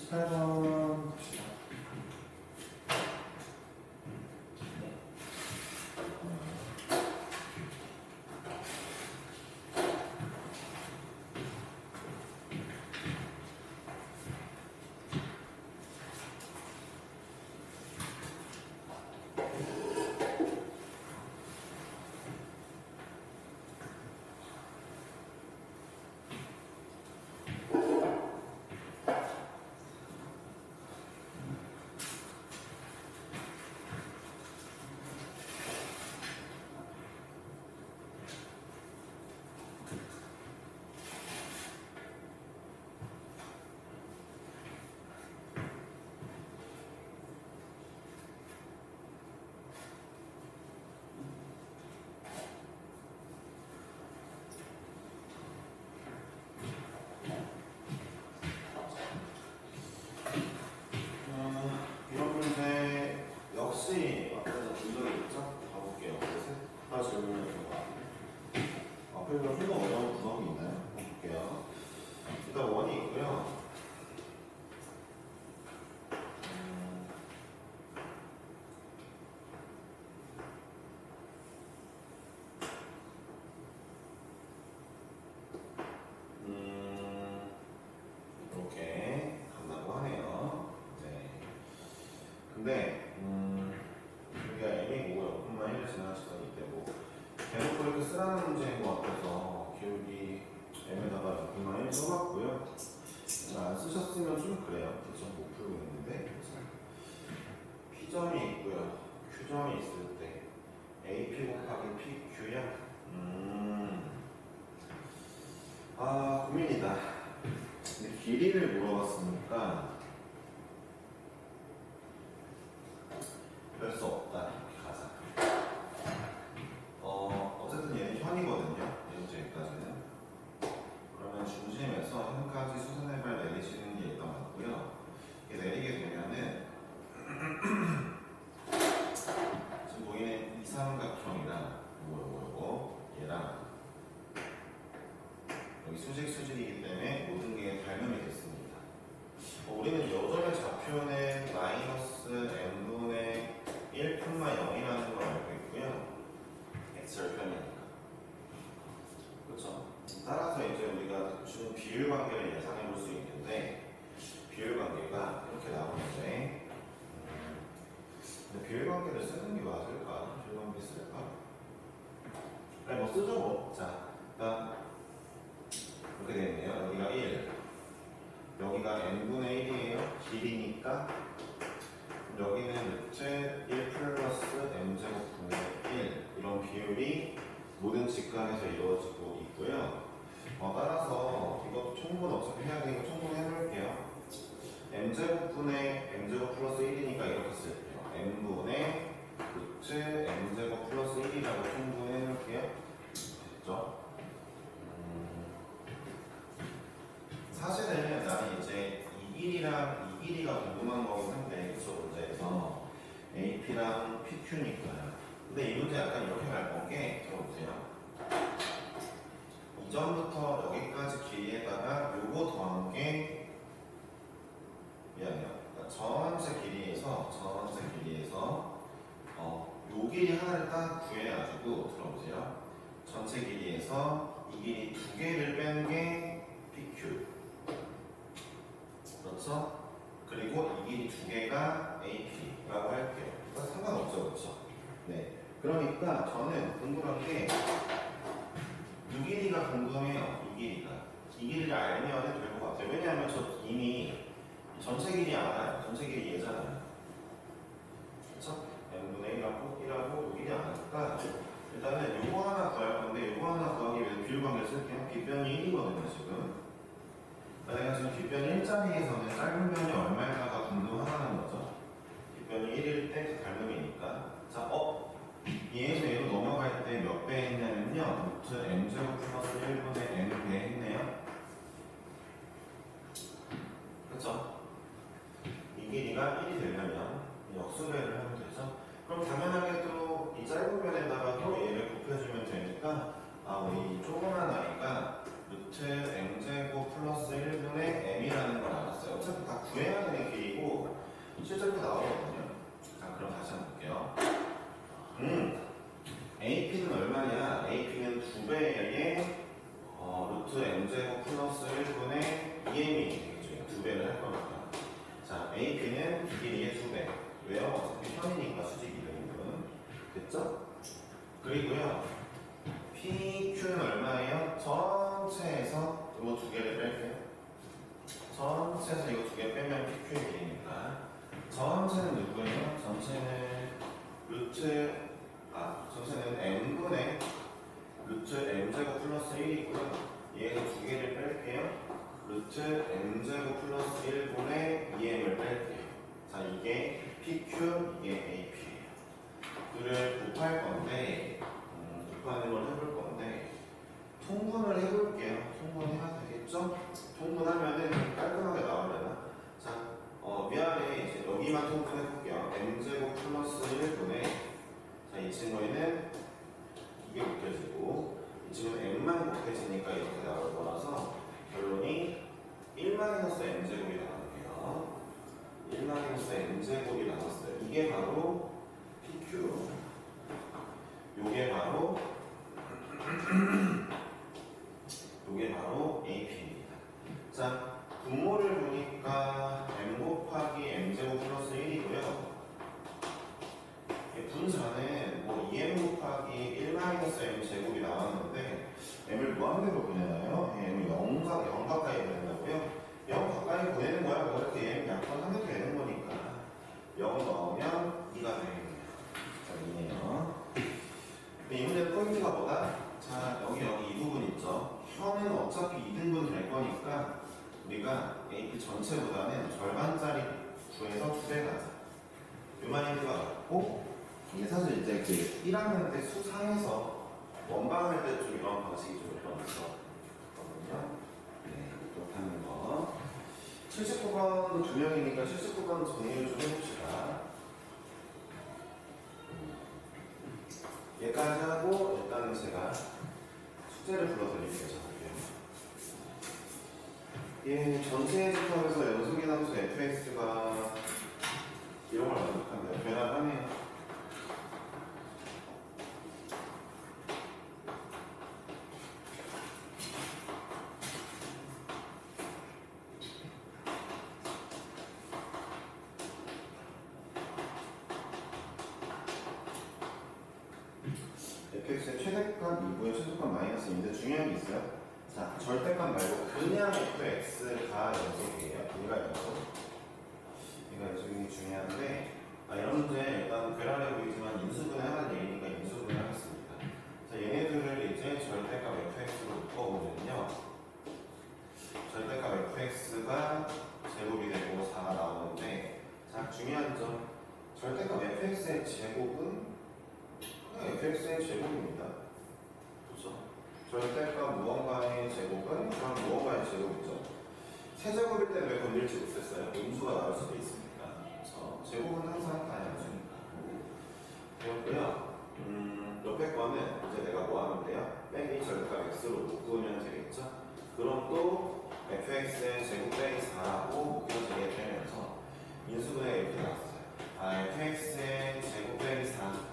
28번 봅시다. 이런 문제 역시 앞에서 본 적이 있죠? 가볼게요. 하나 질문해주는 거 같은데 앞에서 좀 더 어려운 구성이 있나요? 볼게요. 일단 원이 있고요. 이렇게 간다고 하네요. 네. 근데 여기가 m이고 옆분만 1을 지나는 시간이 되고 대놓고 이렇게 쓰라는 문제인 것 같아서 기울기 m에다가 옆분만 1 써봤고요. 안 쓰셨으면 좀 그래요. 대충 못 풀고 있는데 P점이 있고요. Q점이 있을 때 AP 곱하기 PQ야? 아, 고민이다. 근데 길이를 물어봤으니까 별 수 없다. 이렇게 가자. 어쨌든 얘는 현이거든요. 현재까지는. 그러면 중심에서 현까지 수선해발 내리시는 게 일단 맞고요. 이게 내리게 되면은 지금 보이는 이삼각형이랑 요거 얘랑 여기 수직이기 때문에 모든 게 닮음이 됐습니다. 우리는 요점의 좌표는 마이너스 n분의 1, 0이라는 걸 알고 있고요. x절편이니까. 그렇죠? 따라서 이제 우리가 주는 비율 관계를 예상해 볼 수 있는데 비율 관계가 이렇게 나오는데 근데 비율 관계를 쓰는 게 맞을까? 비율 관계 쓸까? 아니 뭐 쓰죠 뭐. 자, 일단 이렇게 되겠네요. 여기가 1 여기가 n분의 1이에요. 길이니까 여기는 루트 1 플러스 m제곱분의 1 이런 비율이 모든 직각에서 이루어지고 있고요. 따라서 이것도 총분 어차피 해야 되니까 총분 해볼게요. m제곱분의 m제곱 플러스 1이니까 이렇게 쓸게요. n분의 루트 m제곱 플러스 1이라고 총분해볼게요. 됐죠? 사실은 나는 이제 이 길이랑 이 길이가 궁금한 거긴 한데 그쵸 문제에서 AP랑 PQ니까요. 근데 이 문제 약간 이렇게 갈 건게 들어보세요. 이전부터 여기까지 길이에다가 요거 더한 게 미안해요. 그러니까 전체 길이에서 요 길이 하나를 딱 구해가지고 들어보세요. 전체 길이에서 이 길이 두 개를 뺀 게 PQ. 그렇죠? 그리고 이 길이 두 개가 AP라고 할게요. 그러니까 상관없죠, 그렇죠? 네. 그러니까 저는 궁금한 게 이 길이가 궁금해요. 이 길이를 알면 될 것 같아요. 왜냐하면 저 이미 전체 길이 알아요. 전체 길이 얘잖아요. 그렇죠? n분의 1하고 이 길이 아니까 일단은 요거 하나 구할 건데 요거 하나 구하기 위해서 비율 관계를 쓸게요. 빗변이 1이거든요, 지금. 내가 지금 빗변이 1자리에서는 짧은 변이 얼마일까가 궁금하다는 거죠. 빗변이 1일 때 닮음이니까. 자, 얘에서 얘로 넘어갈 때 몇 배 했냐면요. 루트 m제곱 플러스 1분의 n배 했네요. 그쵸? 이 길이가 1이 되려면 역수배를 하면 되죠. 그럼 당연하게 또 이 짧은 변에다가 또 얘를 곱해주면 되니까 우리 조그만 아이가 루트 m제곱 플러스 1분의 m이라는 걸 알았어요. 어차피 다 구해야 2배의 루트 m제곱 플러스 1분의 2m이 되겠죠. 2배를 할 거니까. 자, AP는 비길이의 2배. 왜요? 어차피 현이니까 수직 이등분. 됐죠? 그리고요. PQ는 얼마예요? 전체에서 이거 2개를 뺄게요. 전체에서 이거 2개 빼면 PQ의 길이니까. 전체는 누구예요? 전체는 n분의 루트 m제곱 플러스 1이고요. 얘가 2개를 뺄게요. 루트 m제곱 플러스 1분의 2m을 뺄게요. 자, 이게 PQ, 이게 AP예요. 둘을 곱할 건데, 곱하는 걸 해볼 건데, 통분을 해볼게요. 통분해야 되겠죠? 통분하면은 깔끔하게 나오려나? 자, 위아래 이제 여기만 통분해볼게요. m제곱 플러스 1분의, 자, 이 친구에는 이게 곱해지고, 이 친구는 m만 곱해지니까 이렇게 나올 거라서, 결론이 1-m제곱이 나왔네요. 1-m제곱이 나왔어요. 이게 바로 PQ, 요게 바로 AP입니다. 자, 분모를 보니까 m 곱하기 m제곱 플러스 1이고요. 분자는 뭐 2m 곱하기 1-m제곱이 나왔는데 m을 무한대로 보내나요? m을 0 가까이 보낸다고요? 0 가까이 보내는 거야. 뭐 이렇게 m 약분하면 되는 거니까 0 넣으면 2가 되겠네요. 자, 2네요. 근데 이 문제의 포인트가 뭐다? 자, 여기 이 부분 있죠? 현은 어차피 2등분 될 거니까 우리가 AP 전체보다는 절반짜리 구해서 2배 가자. 요 마인드가 맞고, 이게 사실 이제 그 1학년 때 수상에서 원방할 때 좀 이런 방식이 좀 있었거든요. 네, 그렇다는 거. 79번도 2명이니까 79번 정리를 좀 해봅시다. 얘까지 하고 일단은 제가 숙제를 불러드릴게요. 예, 전체 집합에서 연속인 함수 fx가 이런 걸 만족한대요. 변화하네요. fx의 최대값 2분의 최소값 마이너스 2인데 중요한 게 있어요. 자, 절대값 말고 그냥 fx가 연속이에요. 얘가 연속. 얘가 연속이 중요한데, 이런 문제 일단 괴랄해 보이지만 인수분해하는 얘기니까 인수분해하겠습니다. 자, 얘네들을 이제 절대값 fx로 묶어보면요. 절대값 fx가 제곱이 되고 4가 나오는데, 자, 중요한 점. 절대값 fx의 제곱은 그냥 fx의 제곱입니다. 그렇죠? 절대값 무언가의 제곱은 그냥 무언가의 제곱이죠. 세제곱일 때는 왜 건들지 못했어요? 음수가 나올 수도 있으니까. 그렇죠? 제곱은 항상 다양수니까. 되었고요. 옆에 거는 이제 내가 뭐 하면 돼요? 빼기 절대값 x로 묶으면 되겠죠? 그럼 또 fx의 제곱 빼기 4라고 묶여지게 되면서 인수분해가 이렇게 나왔어요. fx의 제곱 빼기 4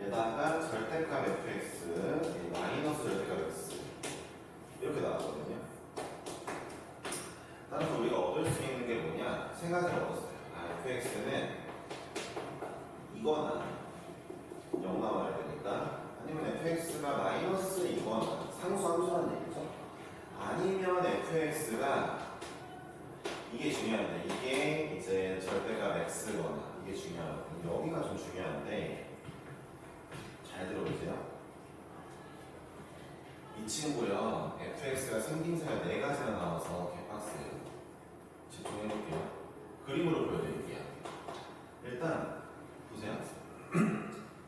에다가 절대값 fx 마이너스 절대값 x 이렇게 나왔거든요. 따라서 우리가 얻을 수 있는 게 뭐냐? 세 가지를 얻었어요. fx는 이거나 0 나와야 되니까, 아니면 fx가 마이너스 이거나 상수 함수라는 얘기죠. 아니면 fx가 이게 중요한데, 이게 이제 절대값 x거나 이게 중요하거든요. 여기가 좀 중요한데 잘 들어보세요. 이 친구요, fx가 생김새가 4가지나 나와서 개박스예요. 집중해볼게요. 그림으로 보여드릴게요. 일단 보세요.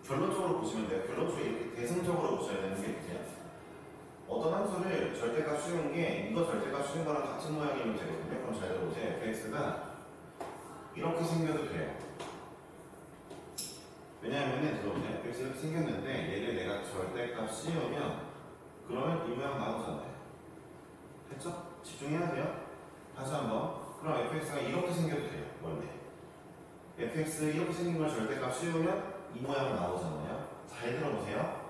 결론적으로 보시면 돼요. 결론적으로 이렇게 대승적으로 보셔야 되는 게 보세요. 어떤 함수를 절대값 씌운 게 이거 절대값 씌운 거랑 같은 모양이면 되거든요. 그럼 잘 들어보세요. fx가 이렇게 생겨도 돼요. 왜냐하면은 들어보세요. fx가 이렇게 생겼는데 얘를 내가 절대값 씌우면 그러면 이 모양 나오잖아요. 됐죠? 집중해야 돼요. 다시 한번. 그럼 fx가 이렇게 생겨도 돼요. 원래 fx 이렇게 생긴 걸 절대값 씌우면 이 모양 나오잖아요. 잘 들어보세요.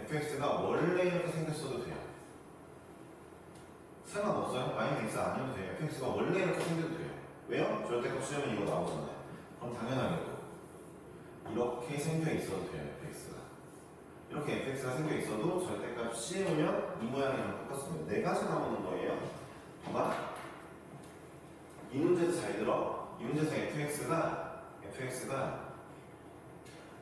fx가 원래 이렇게 생겼어도 돼요. 상관없어요. 마이너스 x 아니어도 돼요. fx가 원래 이렇게 생겨도 돼요. 왜요? 절대값 씌우면 이거 나오잖아요. 그럼 당연하게도 이렇게 생겨 있어도 돼요. fx가 이렇게 fx가 생겨 있어도 절대값 씌우면 이 모양이랑 똑같습니다. 네 가지 나오는 거예요. 봐봐. 이 문제도 잘 들어. 이 문제에서 fx가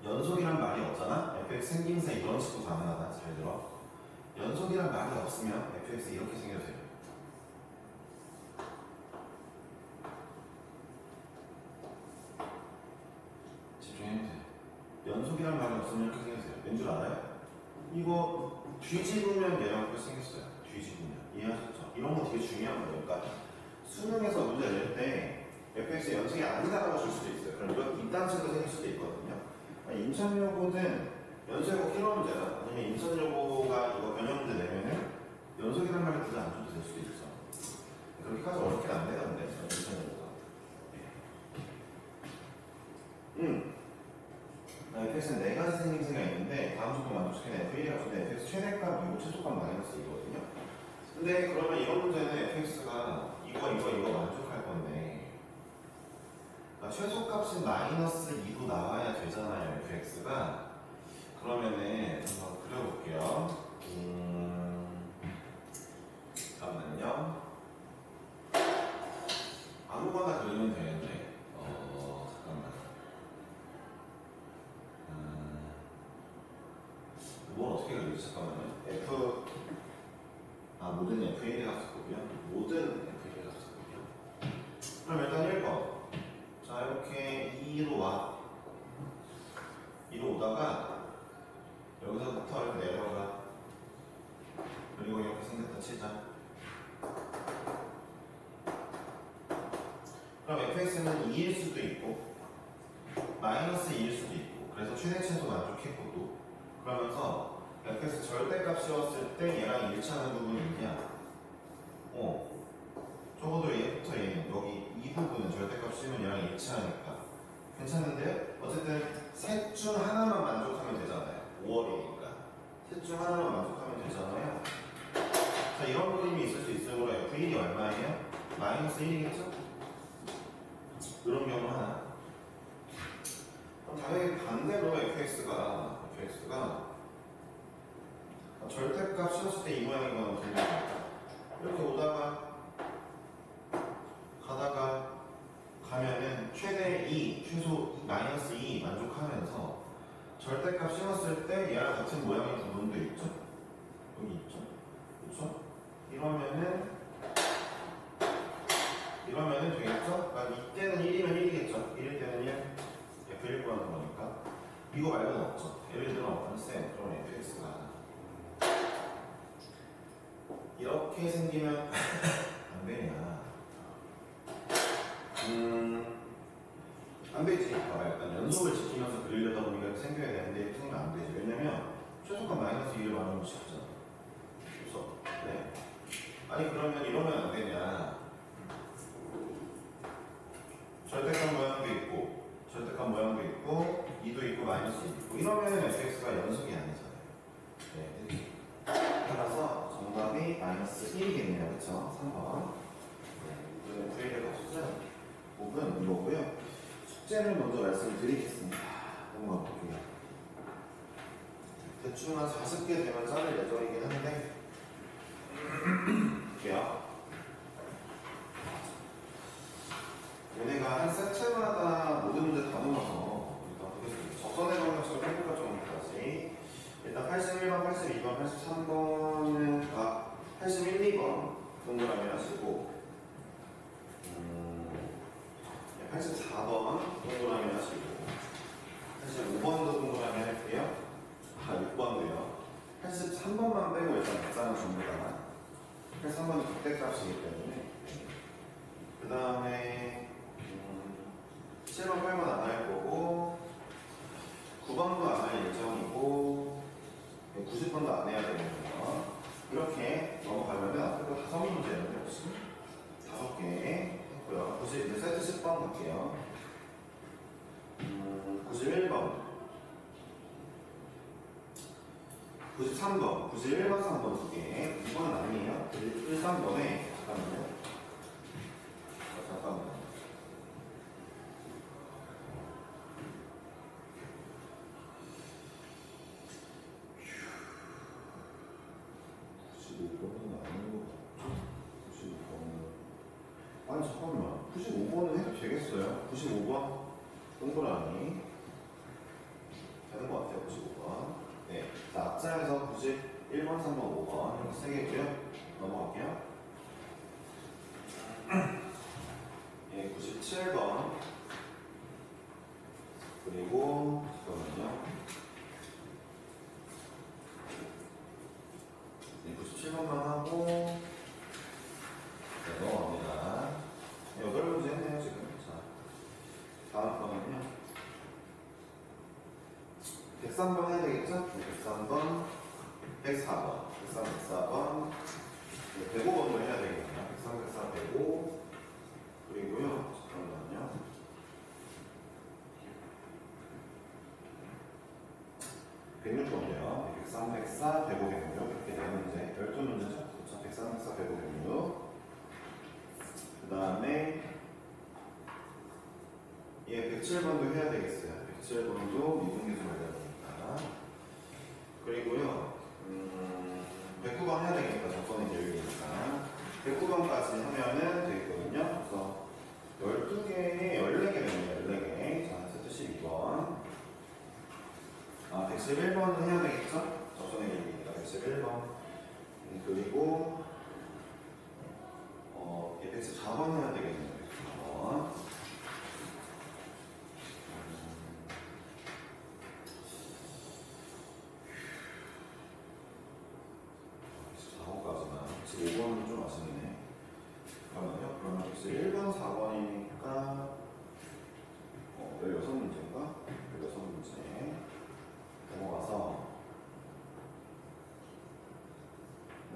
연속이란 말이 없잖아. fx 생김새 이런 식으로 가능하다. 잘 들어. 연속이란 말이 없으면 fx 이렇게 생겨도 돼요. 집중해도 돼. 연속이란 말이 없으면 이렇게 생겨도 돼요. 왠 줄 알아요? 이거 뒤집으면 얘랑 이렇게 생겼어요. 뒤집으면. 이해하셨죠? 이런 거 되게 중요한 거예요. 그러니까 수능에서 문제 낼 때 fx 연속이 아니다라고 줄 수도 있어요. 그럼 이거 입단식으로 생길 수도 있거든요. 인천여고는 연속이고 키로 문제나 아니면 인천여고가 이거 변형 문제 내면은 연속이란 말을 굳이 안 줘도 될 수도 있어. 그렇게까지 어렵게 안 되던데 인천여고가. fx는 네 가지 생김새가 있는데 다음 조건 만족시키는 f1이 같은데 fx 최대값 그리고 최소값 마이너스 이거거든요. 근데 그러면 이런 문제는 fx가 이거 만족할 건데 최소값이 마이너스 2도 나와야 되잖아요. fx가. 그러면은 한번 그려볼게요. 잠깐만요. 아무거나 그리면 되는데 잠깐만. 뭘 어떻게 그리지? 잠깐만요. 모든 f1이 갔었거든요. 모든 f1이 갔었거든요. 그럼 일단 1번. 자, 이렇게 2로 와. 2로 오다가 여기서부터 이렇게 내려가. 그리고 이렇게 생겼다 치자. 그럼 fx는 2일 수도 있고 마이너스 2일 수도 있고 그래서 최대치에서 만족했고 또 그러면서 fx 절대값 씌웠을 때 얘랑 일치하는 부분이 있냐? 적어도 얘부터 얘는 여기 이 부분은 절대값 씌우면 얘랑 일치하니까 괜찮은데요? 어쨌든 셋 중 하나만 만족하면 되잖아요. 5월이니까 셋 중 하나만 만족하면 되잖아요. 자, 이런 그림이 있을 수 있으므로 f1이 얼마예요? 마이너스 1이겠죠? 이런 경우 하나. 그럼 당연히 반대로 fx가 절대값 씌웠을 때 이 모양인 거는 분명합니다. 이렇게 오다가 가다가 가면은 최대 2, 최소 마이너스 2 만족하면서 절대값 씌웠을 때 얘랑 같은 모양의 부분도 있죠? 여기 있죠? 그렇죠? 이러면은 되겠죠? 그러니까 이때는 1이면 1이겠죠? 1일 때는 1, f1 구하는 거니까 이거 말고는 없죠? 예를 들어 어떤 셈, 그럼 fx가 이렇게 생기면 안 되냐? 안 되지. 봐봐, 일단 연속을 지키면서 그리려다 보니까 이렇게 생겨야 되는데 이렇게 생기면 안 되지. 왜냐면 최소값 마이너스 2를 말하는 것이 없잖아. 그래서 네. 아니 그러면 이러면 안 되냐? 절대값 모양도 있고 2도 있고 마이너스 2도 있고 이러면 fx가 연속이 아니잖아요. 네. 따라서 정답이 마이너스 1이겠네요. 그쵸? 3번. 네. V를 수준 5분 이거고요. 숙제를 먼저 말씀드리겠습니다. 넘어가 볼게요. 대충 한 40개 되면 자를 예정이긴 한데 볼게요. 얘네가 한 세트마다 모든 문제 다 모아서 일단 보겠습니다. 적선의 방정식을 해볼까 정도까지. 일단 81번, 82번, 83번은 다 81, 2번 동그라미 하시고 84번 동그라미 하시고 85번도 동그라미 할게요. 6번도요. 83번만 빼고 일단 백사는 전부 다 83번은 극대값이기 때문에 그 다음에 7번, 8번 안 할 거고 9번도 안 할 예정이고 90번도 안 해야 되거든요. 이렇게 넘어가려면 앞으로 5문제였는데 혹시 5개 했고요. 90, 세트 10번 갈게요. 91번 93번, 91번, 3번 두 개. 2번은 아니에요. 13번에, 잠깐만요. 잠깐만요. 아니 잠깐만 95번은 해도 되겠어요? 95번 동그라미 되는 것 같아요. 95번. 네, 자 앞장에서 91번, 3번, 5번 이렇게 세 개고요. 넘어갈게요. 예, 97번 그리고 잠깐만요. 네, 97번만 하고 네, 넘어갑니다. 8문제 했네요 지금. 자 다음 거는요 103번 해야 되겠죠? 103번 104번 103, 104번 105번도 해야 되겠네요. 103, 104, 105 그리고요 잠깐만요 106번이요. 103, 104, 105, 106 이렇게 네 문제 12문제죠? 그렇죠? 103, 104, 105, 106 그 다음에 예, 107번도 해야 되겠어요. 107번도 미분계수 관련이니까. 그리고요, 109번 해야 되겠다. 접선의 계획이니까. 109번까지 하면은 되겠거든요. 그래서 12개에 14개 되네요. 14개. 자, 세트 12번. 아, 111번은 해야 되겠죠? 접선의 계획이니까. 111번. 그리고, 114번 해야 되겠네요. 114번. 좀 아쉽네. 잠깐만요. 그러면 혹시 1번, 4번이니까 16문제인가? 16문제 넘어가서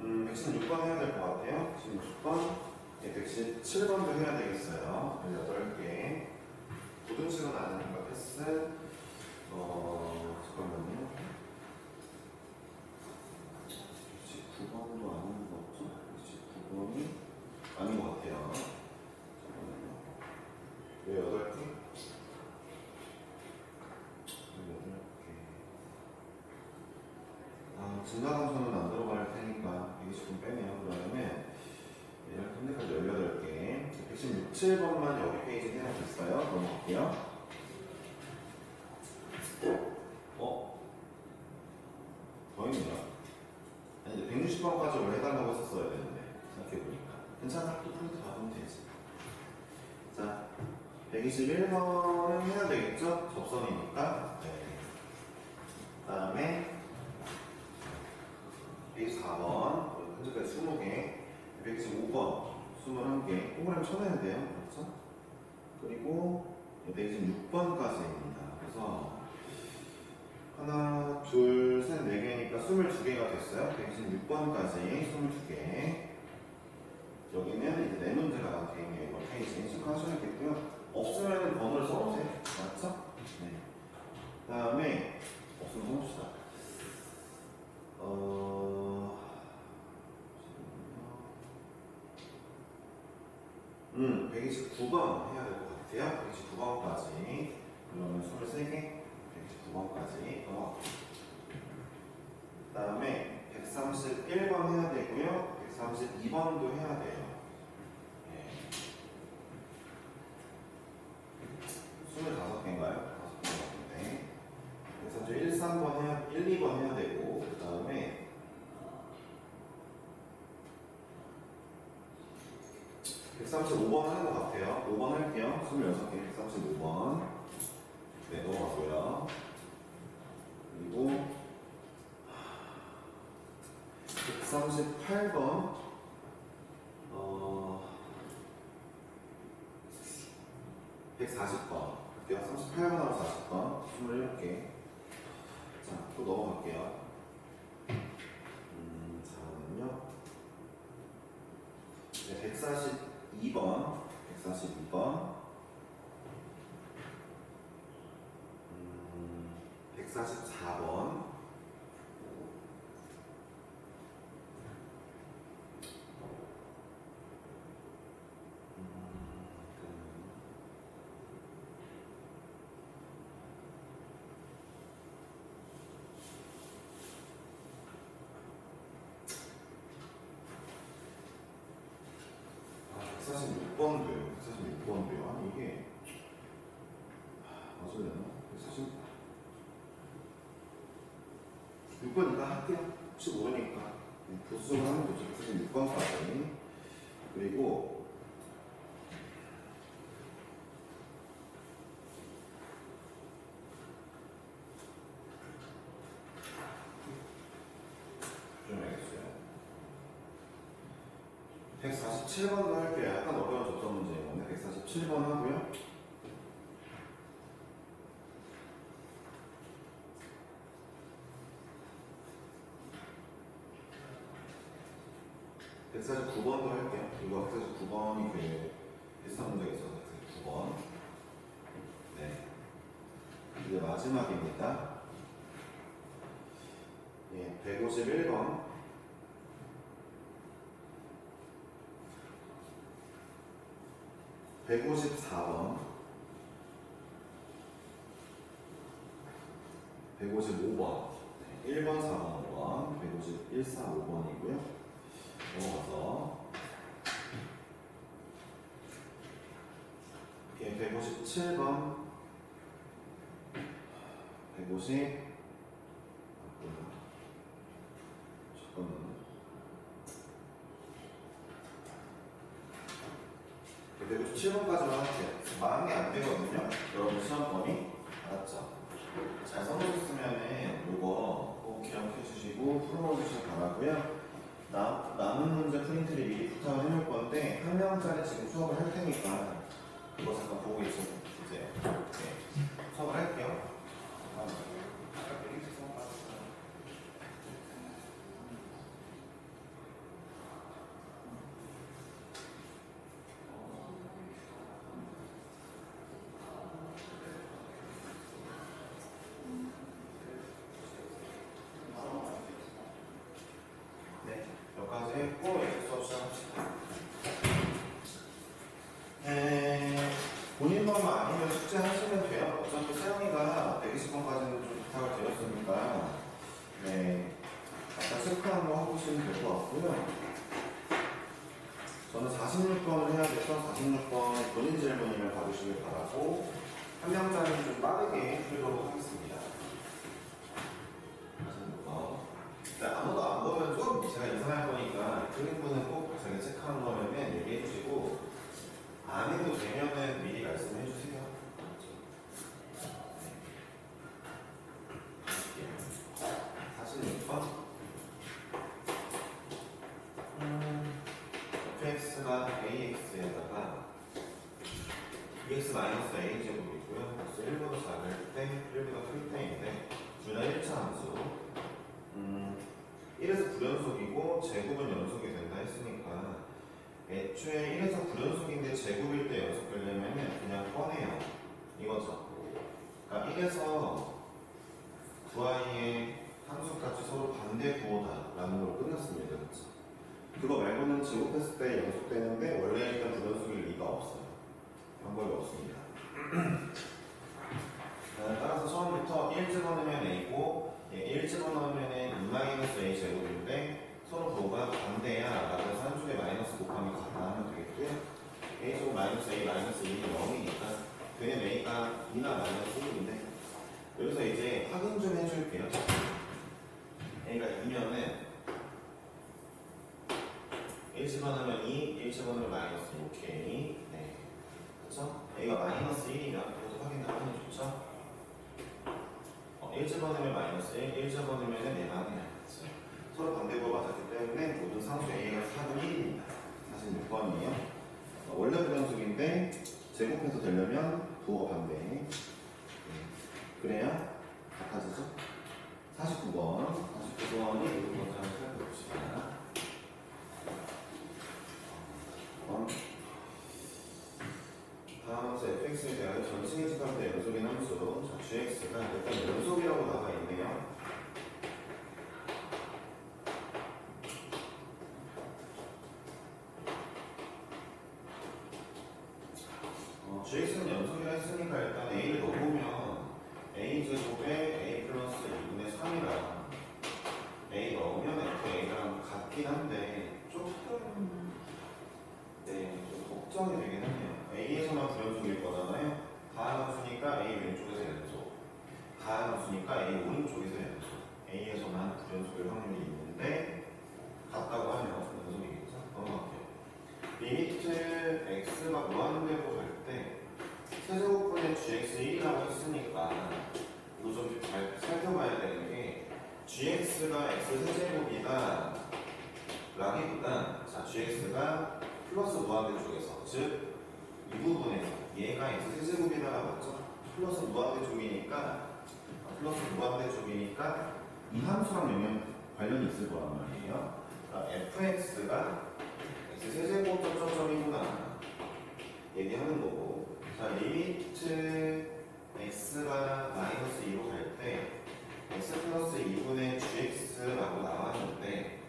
116번 해야 될 것 같아요. 116번 네, 117번도 해야 되겠어요. 18개 고등식은 아니니까 패스. 잠깐만요. 9번도 아닌 것 같죠? 9번이 아닌 것 같아요. 잠깐만요. 왜 8개? 8개. 아, 증가함수는 안 들어갈 테니까 120분 빼네요. 그러면 현재까지 18개. 116, 7번만 여기 페이지 해야겠어요. 넘어갈게요. 더 있네요. 아니, 160번까지 원래 해달라고 했었어야 되는데, 생각해보니까. 괜찮아. 또 프린트 받으면 되지. 자, 121번은 해야 되겠죠? 접선이니까. 네. 그 다음에, 124번. 현재까지 20개. 125번. 21개. 동그라미 쳐내야 돼요. 그렇죠? 그리고, 126번까지입니다. 그래서, 하나, 둘, 셋, 네 개니까 22개가 됐어요. 126번까지 22개. 여기는 이제 네 문제가 되어 있네요. 이거 페이지 체크하셔야겠고요. 없으면 번호를 써보세요. 맞죠? 네. 그 다음에, 없으면 써봅시다. 129번 해야 될 것 같아요. 129번까지. 그러면 23개. 129번까지 넘어갈게요. 그 다음에 131번 해야 되고요. 132번도 해야 돼요. 네. 25개인가요? 5개 같은데. 131, 3번 해야, 1, 2번 해야 되고, 그 다음에 135번 하는 것 같아요. 5번 할게요. 26개, 135번. 네, 넘어가고요. 그리고 138번 140번 할게요. 38번하고 40번 27개. 자, 또 넘어갈게요. 잠깐만요. 네, 142번 144번 146번도요. 146번도요. 아니 이게 맞으려나? 146번이니까 할게요. 혹시 모르니까 부수적으로 하면 되죠. 146번까지. 그리고 좀 알겠어요. 147번도 할게요. 약간 어려운 접선 문제인 건데 147번 하고요. 그래서 9번도 할게요. 이거 그래서 9번이 그 비슷한 문제가 있어서 9번. 네. 이제 마지막입니다. 예, 151번. 154번. 155번. 네, 1번, 4번, 5번. 151, 4, 5번이고요. 넘어가서 157번 150 잠깐만 157번까지만 할게요. 마음에 안 되거든요. 여러분 시험범위 알았죠? 잘 써놓으셨으면은 이거 꼭 기억해 주시고 풀어 주시기 바라고요. 남은 문제 프린트를 미리 부탁을 해놓을 건데 한 명짜리 지금 수업을 할 테니까 이거 잠깐 보고 이제 수업을 할게요. 네, 여기까지 했고 이제 수업 시작합시다. 본인만 아니면 숙제 하시면 돼요. 어차피 세영이가 120번까지는 좀 부탁을 드렸으니까 네, 아까 체크한 거 해보시면 될 것 같고요. 저는 46번을 해야 돼서 46번 본인 질문이면 봐주시길 바라고 한 명짜리는 좀 빠르게 풀도록 하겠습니다. 46번. 아무도 안 보면 좀 제가 이상할 거니까 틀린 분은 꼭 자기 체크한 거면 얘기해 주시고 안 해도 되면은 미리 말씀해 주세요. 46번. fx가 ax에다가 bx-a 제곱이고요. 그래서 1보다 작을 때 1보다 클 때인데 둘 다 1차 함수 1에서 9연속이고 제곱은 연속이 된다 했으니까 애초에 1에서 9연속인데 제곱일 때 연속되려면 그냥 꺼내요. 이거죠. 그러니까 1에서 9i의 함수값이 서로 반대 구호다 라는 걸로 끝났습니다. 그렇죠? 그거 말고는 제곱했을 때 연속되는데 원래 일단 9연속일 리가 없어요. 방법이 없습니다. 따라서 처음부터 1 집어넣으면 a고 1 집어넣으면 2-a 제곱인데 서로 부호가 반대야 라고 해서 한쪽에 마이너스 곱하면 같다 하면 되겠고요. a 제곱 마이너스 a 마이너스 2는 0이니까 그냥 a가 2나 마이너스 1인데 여기서 이제 확인 좀 해줄게요. a가 2면은 1 집어넣으면 2, 1 집어넣으면 마이너스 2, 오케이. 네. 그쵸? a가 마이너스 1이면 그것도 확인을 하면 좋죠? 1 집어넣으면 마이너스 1, 1 집어넣으면 얘가 그냥 같죠. 서로 반대구가 맞았기 때문에 모든 상수 a가 4분의 1입니다. 46번이에요. 원래 부연속인데 제곱해서 되려면 부호가 반대. 네. 그래야 같아지죠? 49번. 49번이 이런 거 잘 살펴봅시다. 다음 함수 fx에 대하여 전층의 집합의 연속인 함수 gx가 일단 연속이라고 나와 있네요. gx는 연속이라 했으니까 일단 a를 넣어보면 a 제곱에 a 플러스 2분의 3이라 a 넣으면 a랑 같긴 한데 조금 좀 하기보단 자 gx가 플러스 무한대 쪽에서 즉 이 부분에서 얘가 x 세제곱에다가 맞죠? 플러스 무한대 쪽이니까 이 함수랑 영향 관련이 있을 거란 말이에요. fx가 x 세제곱 점점점이구나 얘기하는 거고 자 리미트 x가 마이너스 2로 갈 때 x 플러스 2분의 gx라고 나왔는데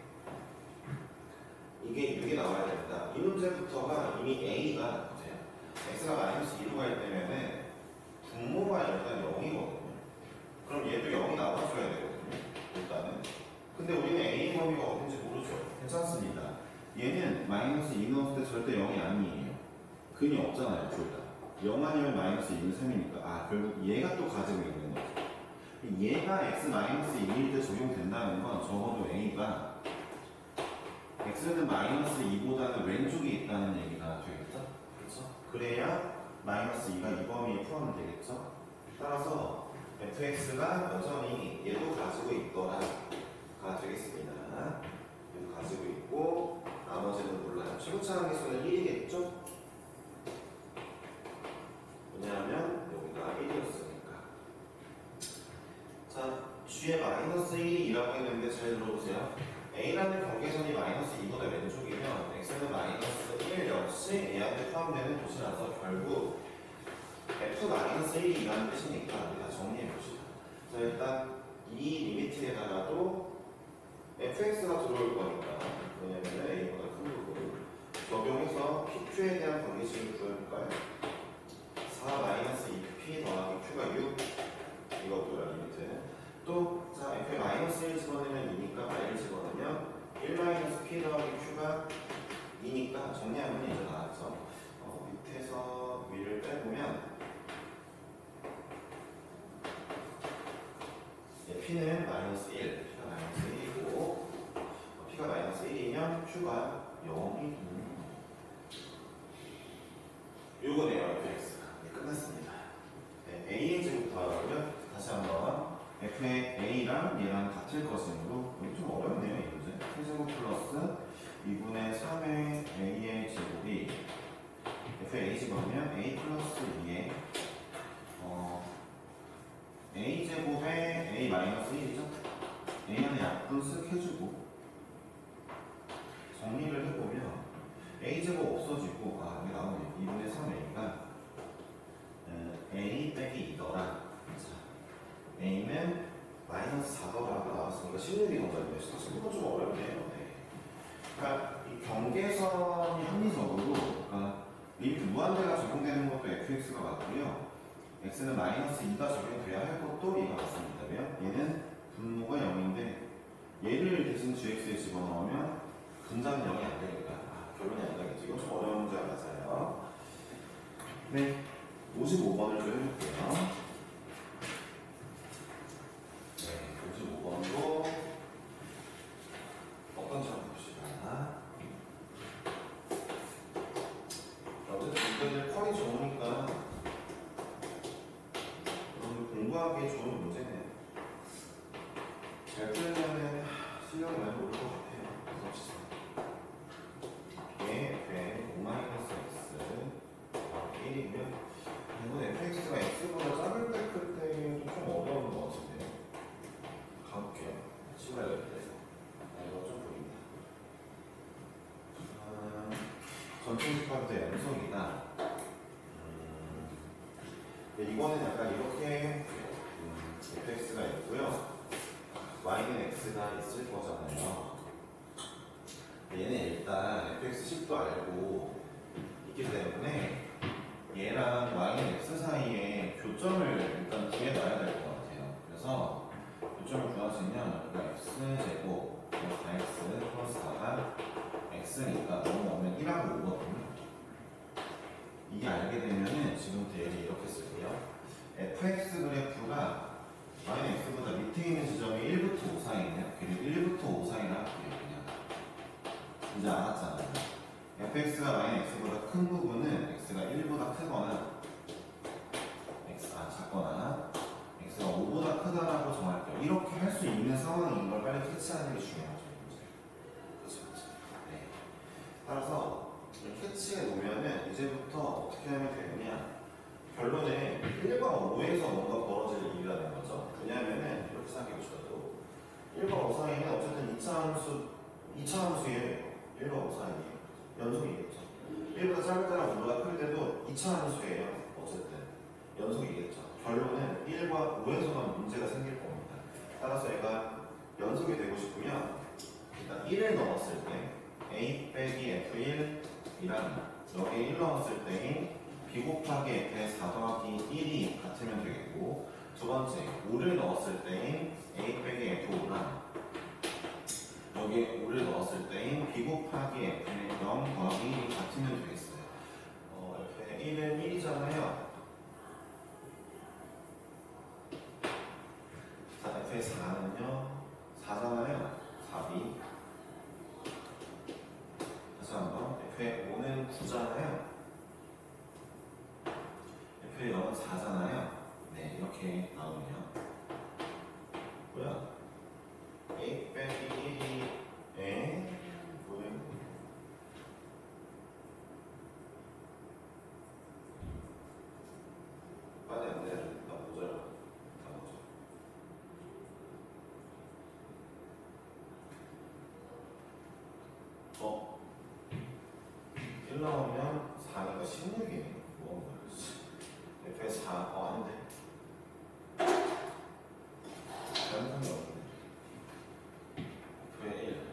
이게 6이 나와야 된다. 이 문제부터가 이미 a가 보세요. x가 마이너스 2로 갈 때면은 분모가 일단 0이거든요. 그럼 얘도 0이 나와줘야 되거든요. 일단은. 근데 우리는 a 범위가 어딘지 모르죠. 괜찮습니다. 얘는 마이너스 2 넣었을 때 절대 0이 아니에요. 근이 없잖아요, 둘 다. 0 아니면 마이너스 2는 3이니까. 아, 결국 얘가 또 가지고 있는 거죠. 얘가 x 마이너스 2일 때 적용된다는 건 적어도 a가 x는 마이너스 2보다는 왼쪽에 있다는 얘기가 되겠죠? 그렇죠? 그래야 마이너스 2가 이 범위에 포함이 되겠죠? 따라서 fx가 여전히 얘도 가지고 있더라가 되겠습니다. 얘도 가지고 있고 나머지는 몰라요. 최고차 항계수는 1이겠죠? 왜냐하면 여기가 1이었으니까. 자, g에 마이너스 1이라고 했는데 잘 들어보세요. a라는 경계선이 마이너스 2보다 왼쪽이면 x는 마이너스 1 역시 얘한테 포함되는 도시라서 결국 f 마이너스 1이 라는 뜻이니까 우리 다 정리해 봅시다. 자, 일단 이 리미트에다가도 fx가 들어올 거니까 왜냐면 a보다 큰 부분 적용해서 pq에 대한 관계식을 구해볼까요? 4 마이너스 2p 더하기 q가 6 이것도요 리미트. 또, 자, f에 마이너스 1 집어넣으면 2니까 y를 집어넣으면 1 마이너스 p 더하기 q가 2니까 정리하면 이제 나왔죠. 밑에서 위를 빼보면 p는 마이너스 1, p가 마이너스 1이고 p가 마이너스 1이면 q가 0이 요거네요, fx가. 네, 끝났습니다. 네, a의 제곱부터 하고요. 다시 한번 f의 a랑 얘랑 같을 것이므로 여기 좀 어렵네요, 이 문제. 세제곱 플러스 2분의 3의 a의 제곱이 f의 a 집어넣으면 a 플러스 2의 a 제곱에 a 마이너스 1이죠. a 안에 약분 쓱 해주고 정리를 해보면 a 제곱 없어지고 여기 나오네요. 2분의 3a가 a 빼기 2더라. a는 마이너스 4더라고 나왔으니까 16이 넘어졌네요. 사실 이건 좀 어렵네요. 네. 그러니까 이 경계선이 합리적으로 그러니까 리미트 무한대가 적용되는 것도 fx가 맞고요. x는 마이너스 2가 적용돼야 할 것도 얘가 맞습니다. 왜요? 얘는 분모가 0인데 얘를 대신 gx에 집어넣으면 분자는 0이 안 되니까 결론이 안 나겠죠. 이건 좀 어려운 문제가 맞아요. 네, 55번을 좀 해볼게요. 네, 55번도 어떤지 한번 봅시다. 어쨌든 이거는 컬이 좋으니까 공부하기에 좋은 문제네요. 잘 풀면은 실력이 많이 오를 것 같아요. 그래서 이게 5-x 1이고요. 이건 fx가 x보다 작을 때 클 때도 좀 어려운 것 같은데요. 가볼게요. 시발할 때. 이거 좀 보입니다. 전통집합의 연속이다. 이거는 약간 이렇게 fx가 있고요. y는 x가 있을 거잖아요. 얘는 일단 fx 10도 알고 있기 때문에 얘랑 y는 x 사이에 교점을 일단 구해놔야 될 것 같아요. 그래서 교점을 구하시면 여기가 x제곱 4x 플러스 4가 x니까 넘어오면 1하고 5거든요. 이게 알게 되면은 지금부터 얘를 이렇게 쓸게요. fx 그래프가 y는 x보다 밑에 있는 지점이 1부터 5 사이네요. 그리고 1부터 5 사이라 할게요. 그냥 이제 알았잖아요. fx가 y는 x보다 큰 부분은 x가 1보다 크거나 작거나 x가 5보다 크다라고 정할게요. 이렇게 할 수 있는 상황인 걸 빨리 캐치하는 게 중요하죠. 그렇죠. 네. 2차 함수예요. 1과 5 사이 연속이겠죠. 1보다 짧을 때랑 5보다 클 때도 2차 함수예요. 어쨌든 연속이겠죠. 결론은 1과 5에서만 문제가 생길 겁니다. 따라서 얘가 연속이 되고 싶으면 일단 1을 넣었을 때 a 빼기 f1이랑 여기에 1 넣었을 때인 b 곱하기 f의 4 더하기 1이 같으면 되겠고, 두 번째 5를 넣었을 때인 a 빼기 f5랑 여기에 5를 넣었을 때인 b 곱하기 f의 0 더하기 1이 같으면 되겠어요. f의 1은 1이잖아요. 자, f의 4는요 4잖아요. 4b. 다시 한번 f의 5는 9잖아요. f의 0은 4잖아요. 네, 이렇게 나오네요. 뭐야? a 빼기 1에 뭐예요? 빨리 안 돼요. 나 모자라. 다 모자. 어? 1 나오면 4니까 16이네. 뭐 f의 4, 안 돼. 자연상이 없네. f의 1.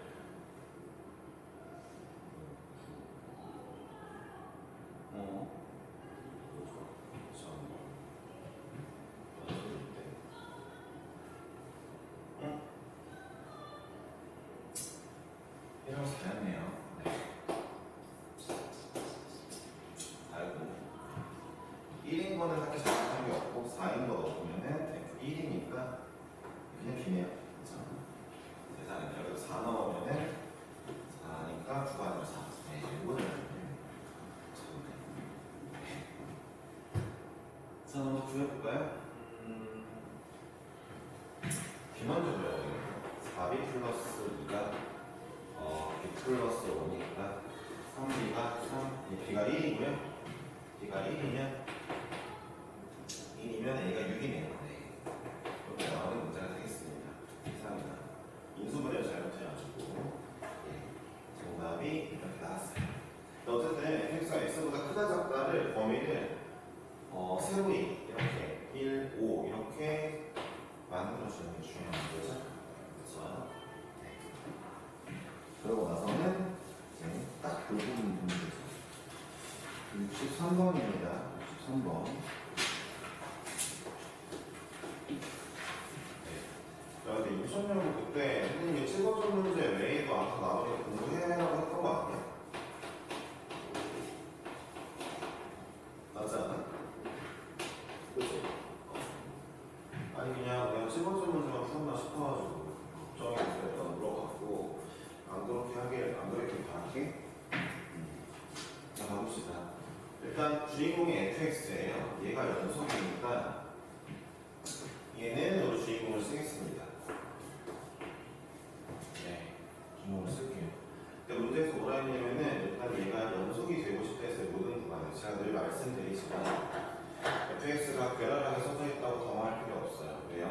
이런 사였네요. 네. 아이고. 1인 거는 딱히 잘못한 게 없고 4인 거 넣으면은 F1이니까 그냥 비네요. 그쵸? 세상에 여기서 4 넣으면은 4니까 9가 아니라 4. 네, 이거는 자, 한번 구해볼까요? B 먼저 줘야 되겠네요. 4B 플러스 2가 B 플러스 5니까 3B가 3, B가 1이고요. B가 1이면 A가 6이네요. 네. 이렇게 나오는 문제가 되겠습니다. 이상이다. 인수분해를 잘못해가지고 정답이 이렇게 나왔어요. 어쨌든 fx가 x보다 크다 작다를 범위를 세로이 이렇게 1, 5 이렇게 만들어주는 게 중요한 거죠. 그렇죠? 네. 그러고 나서는 이제 딱 그 부분 보면 되죠. 63번입니다. 63번. 근데 유선열고 그때 선생님이 찍어준 문제 외에도 아까 나머지 공부해라고 했던 거 아니야? 맞지 않아? 그치? 아니 그냥 찍어준 문제만 푸나 싶어가지고 걱정이 됐던 물어봤고 안 그렇게 하길 안 그렇게 바라게. 자 가봅시다. 일단 주인공이 fx예요. 얘가 연속이니까 얘는 우리 주인공을 쓰겠습니다. 네, 주인공을 쓸게요. 근데 문제에서 뭐라 했냐면은 일단 얘가 연속이 되고 싶다 해서 모든 구간에 제가 늘 말씀드리지만 fx가 괴랄하게 써져 있다고 당황할 필요 없어요. 왜요?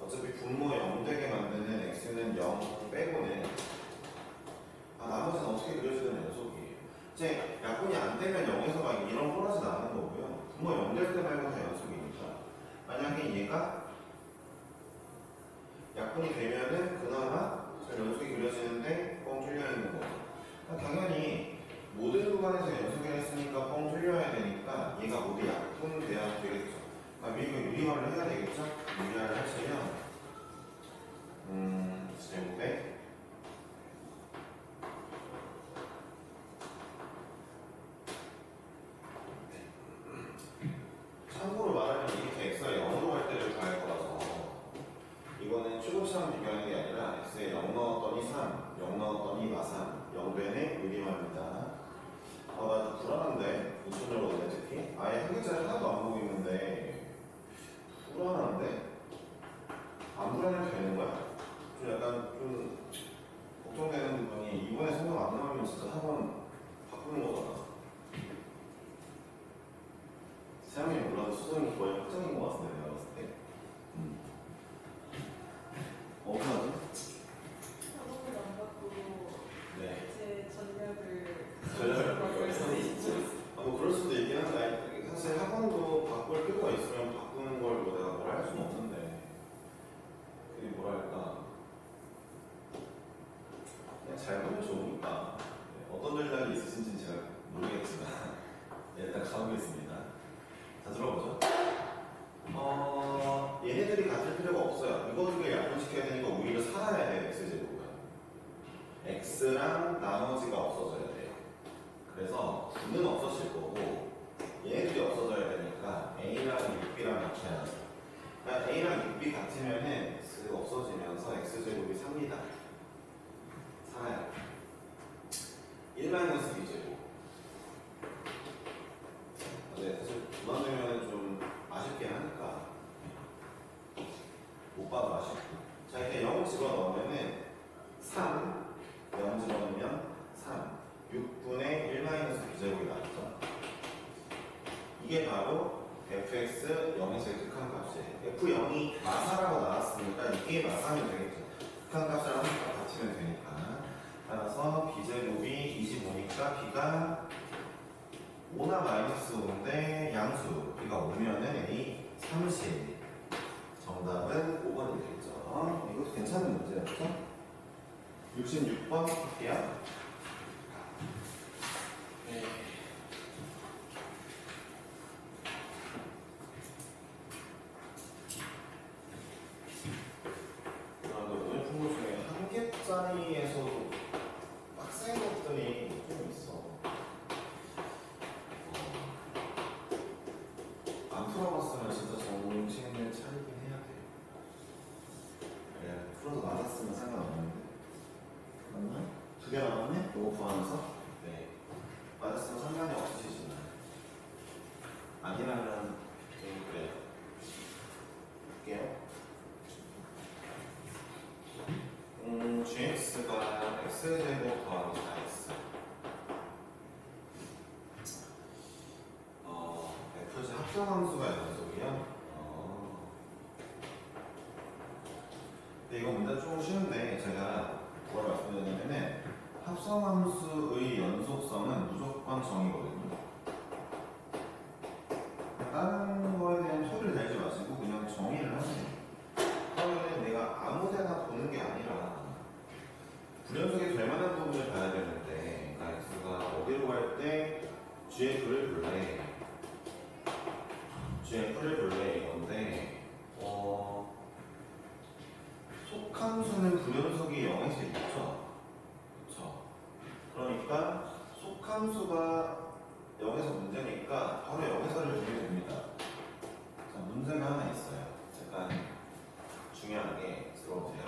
어차피 분모 0 되게 만드는 x는 0 빼고는 나머지는 어떻게 그려지는 연속이에요. 제 약분이 안 되면 0에서 막 이런 호라지 나는 거고요. 분모 0 될 때 말고 다 연속이니까. 만약에 얘가 약분이 되면은 그나마 잘 연속이 그려지는데 뻥 뚫려 있는 거죠. 당연히 모든 구간에서 연속이 했으니까 뻥 뚫려야 되니까 얘가 모두 약분돼야 되겠죠. 그럼 이거 유리화를 해야 되겠죠? 유리화를 하시면 제곱에 참고로 말하면 이렇게 x가 0으로 갈 때를 가할 거라서 이거는 추급처럼 비교하는 게 아니라 x에 0 넣었더니 3, 0 넣었더니 마삼, 0 되네 유리화입니다. 나 불안한데 인천적으로 오네 특히 아예 한 글자를 하나도 안 보고 있는데 불안한데 안 불안해도 되는 거야? 좀 약간 좀 걱정되는 부분이 이번에 성적 안 나오면 진짜 학원 바꾸는 거잖아. 세상에 몰라도 수능이 거의 확정인 것 같은데 내가 봤을 때. 어떡하지? 학원을 안 받고 x랑 나머지가 없어져야 돼요. 그래서 9는 없어질 거고 얘네들이 없어져야 되니까 a랑 6b랑 같아야 돼. 그러니까 a랑 6b 같으면은 x 없어지면서 x제곱이 삽니다. 살아요. 1-b제곱. 네, 사실 그만두면은 좀 아쉽긴 하니까 못 봐도 아쉽고. 자, 이렇게 0 집어넣으면은 3, 0 집어넣으면 3, 6분의 1-b제곱이 나왔죠. 이게 바로 fx 0에서의 극한값이에요. f0이 마사라고 나왔으니까 이게 마사면 되겠죠. 극한값이랑 함수값 같으면 되니까. 따라서 b제곱이 25니까 b가 5나 마이너스 5인데 양수 b가 5면은 a 30. 정답은 5번이 되겠죠. 이것도 괜찮은 문제였죠? 66번 할게요. 네. 오늘 풍부 중에 한 개짜리에서도 빡센 것들이 좀 있어. 안 풀어봤으면 진짜 정신을 차리긴 해야 돼. 그래, 풀어서 맞았으면 상관없는데. 맞나? 2개 나왔네? 이거 포함해서? 네. 맞았으면 상관이 없으시지만. 아니라면 좀 그래요. 볼게요. gx가 x제곱 더하기 4x. fz 합성함수가 연속이요? 근데 이거 문제 조금 쉬운데 제가 뭐라 말씀드렸냐면은 합성함수의 연속성은 무조건 정이거든요. 다른 거에 대한 소리를 내지 마시고 그냥 정의를 하세요. 그러면 내가 아무 데나 보는 게 아니라 불연속이 될 만한 부분을 봐야 되는데, 그러니까 x가 어디로 갈 때 gf를 볼래, gf를 볼래 이건데, 속함수는 불연속이 0에서 있죠. 그렇죠. 그러니까 속함수가 0에서 문제니까 바로 0에서를 보면 됩니다. 자, 문제가 하나 있어요. 잠깐 중요하게 들어보세요.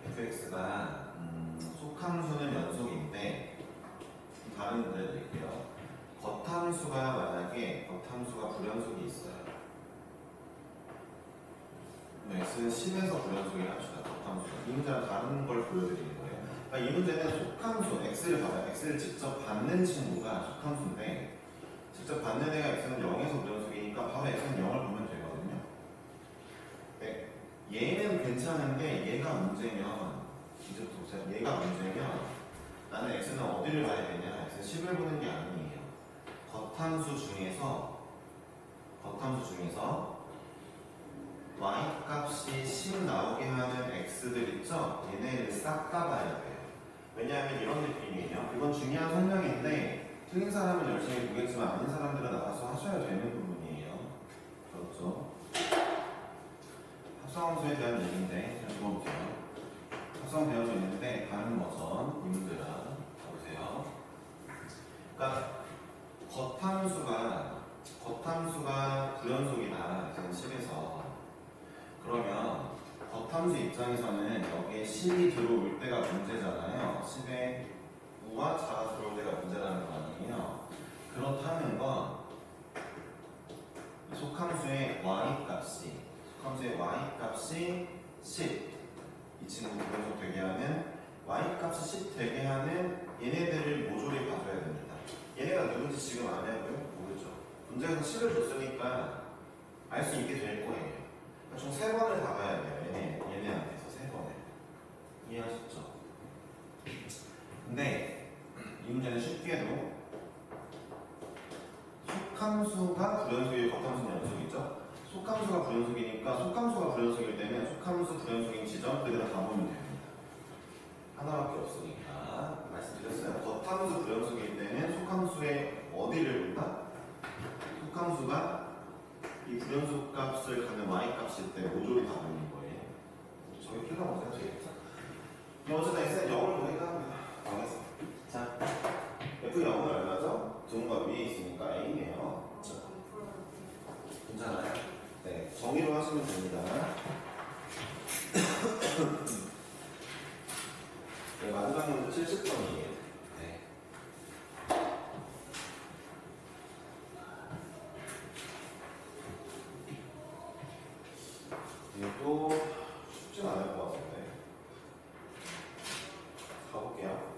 fx가 속함수는 연속인데 다른 문제 드릴게요. 겉함수가 만약에 겉함수가 불연속이 있어요. x는 10에서 불연속이라 합시다. 겉함수가. 이 문제랑 다른 걸 보여드리는 거예요. 그러니까 이 문제는 속함수 x를 봐요. x를 직접 받는 친구가 속함수인데 직접 받는 애가 x는 0에서 불연속이니까 바로 x는 0을 보면 되거든요. 네. 얘는 괜찮은데 얘가 문제면 이제부터 보세요. 얘가 문제면 나는 x는 어디를 봐야 되냐? x는 10을 보는 게 아니에요. 겉함수 중에서 y 값이 10 나오게 하는 x들 있죠? 얘네를 싹 다 봐야 돼요. 왜냐하면 이런 느낌이에요. 이건 중요한 설명인데 틀린 사람은 열심히 보겠지만 아닌 사람들은 알아서 하셔야 되는 부분이에요. 그렇죠? 합성함수에 대한 얘기인데 잘 들어보세요. 합성 되어져 있는데 다른 버전 이 문제랑 보세요. 그러니까 겉함수가 불연속이다. 10에서 그러면 겉함수 입장에서는 여기에 10이 들어올 때가 문제잖아요. 10에 우와 자가 들어올 때가 문제라는 거 아니에요. 그렇다는 건 속함수의 y 값이 10, 이 친구 불연속 되게 하는 y 값이 10 되게 하는 얘네들을 모조리 봐줘야 됩니다. 얘네가 누군지 지금 아냐고요? 모르죠. 문제에서 10을 줬으니까 알 수 있게 될 거예요. 총 3번을 다 봐야 돼요. 얘네한테서 3번을. 이해하셨죠? 근데 이 문제는 쉽게도 속함수가 불연속이고 겉함수는 연속이죠? 속함수가 불연속이니까 속함수가 불연속일 때는 속함수 불연속인 지점 그대로 다 보면 됩니다. 하나밖에 없으니까 말씀드렸어요. 겉함수 불연속일 때는 속함수의 어디를 본다? 속함수가 이 불연속 값을 가는 y 값일 때 모조리 다 보는 거예요. 저기 틀려보세요. 어쨌든 x는 0을 보니까 합니다. 망했어. 자, f0은 얼마죠? 등과 위에 있으니까 a네요. 괜찮아요? 네, 정의로 하시면 됩니다. 네, 마지막 문제 70번이에요. 네. 이것도 쉽진 않을 것 같은데. 가볼게요.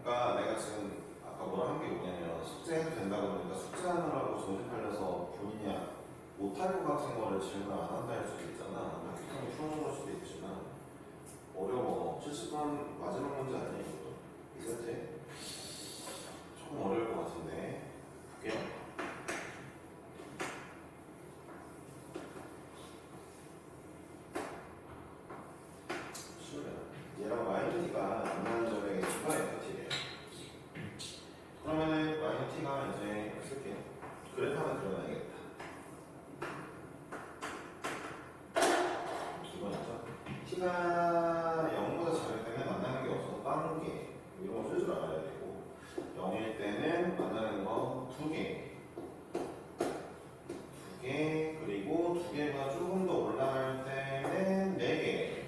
그러니까 내가 지금 아까 뭐라 한 게 뭐냐면 숙제해도 된다고 그러니까 숙제하느라고 조집하려서 본인이 못할 것 같은 거를 질문 안 한다 할 수도 있잖아. 학교통이 풀어준 걸 수도 있지만 어려워. 70번 마지막 문제 아니에요? 이것도? 이거지? 조금 어려울 것 같은데. 볼게요. 얘랑 마이너티가 안 나는 점의 개수가 FT래요. 그러면은 마이너티가 이제 쓸게요. 그래프 하나 그려놔야겠다. 이번이죠. t가 0보다 작을 때는 만나는 게 없어서 빠른 게 이런 거 쓸 줄 알아야 되고 0일 때는 만나는 거 2개 2개 그리고 2개가 조금 더 올라갈 때는 4개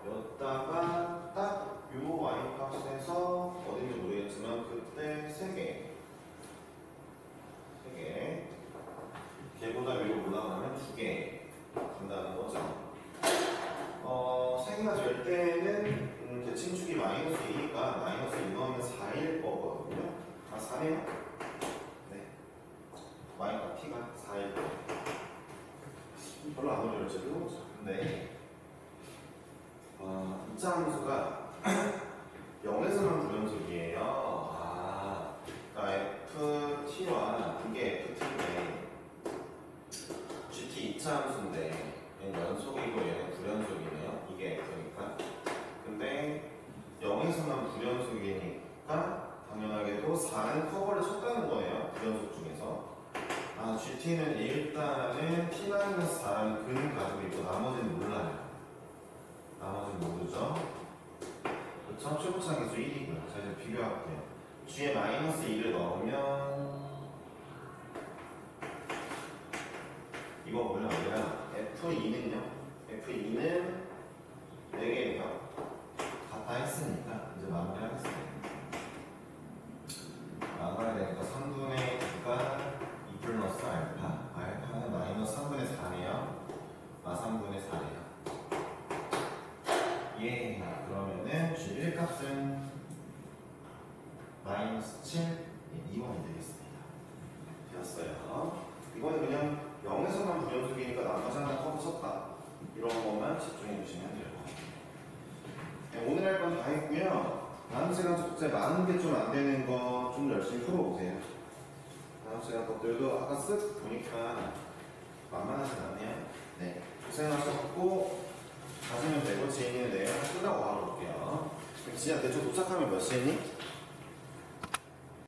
였다가 딱 요 y값에서 어딘지 모르겠지만 그때 3개 3개 걔보다 위로 올라가면 2개 간다는 거죠. 3개가 될 때는 대칭축이 마이너스 2니까 마이너스 2 넣으면 4일 거거든요. 아 4네요? 네. y가 t가 4일 거. 별로 안 어려울지도 근데 이차 함수가 0에서만 불연속이에요. 그러니까 ft와 이게 ft인데 gt 2차 함수인데 얘는 연속이고 얘는 불연속이네요. 이게 f니까. 근데 0에서만 불연속이니까 당연하게도 4는 커버를 쳤다는 거예요. 불연속 중에서. gt는 일단은 t-4라는 근을 가지고 있고 나머지는 몰라요. 나머지는 모르죠. 그쵸? 최고차 계수 1이고요. 자, 이제 비교할게요. g에 마이너스 2를 넣으면 이거 보면 아니라 f2는요? f2는 4개예요. 같다 했으니까 이제 마무리하겠습니다. 나눠야 되니까 3분의 2가 2 플러스 알파 알파는 마이너스 3분의 4네요. 3분의 4네요. 예, 그러면은 G1 값은 마이너스 7, 2번이 되겠습니다. 되었어요. 이거는 그냥 0에서만 불연속이니까 나머지 하나 커브 쳤다. 이런 것만 집중해 주시면 돼요. 네, 오늘 할 건 다 했고요. 다음 시간 숙제 많은 게 좀 안 되는 거 좀 열심히 풀어보세요. 다음 시간 것들도 아까 쓱 보니까 만만하진 않네요. 네, 고생하셨고 가시면 되고 지인이는 내일 끝나고 바로 올게요. 진짜 대충 도착하면 몇 시니?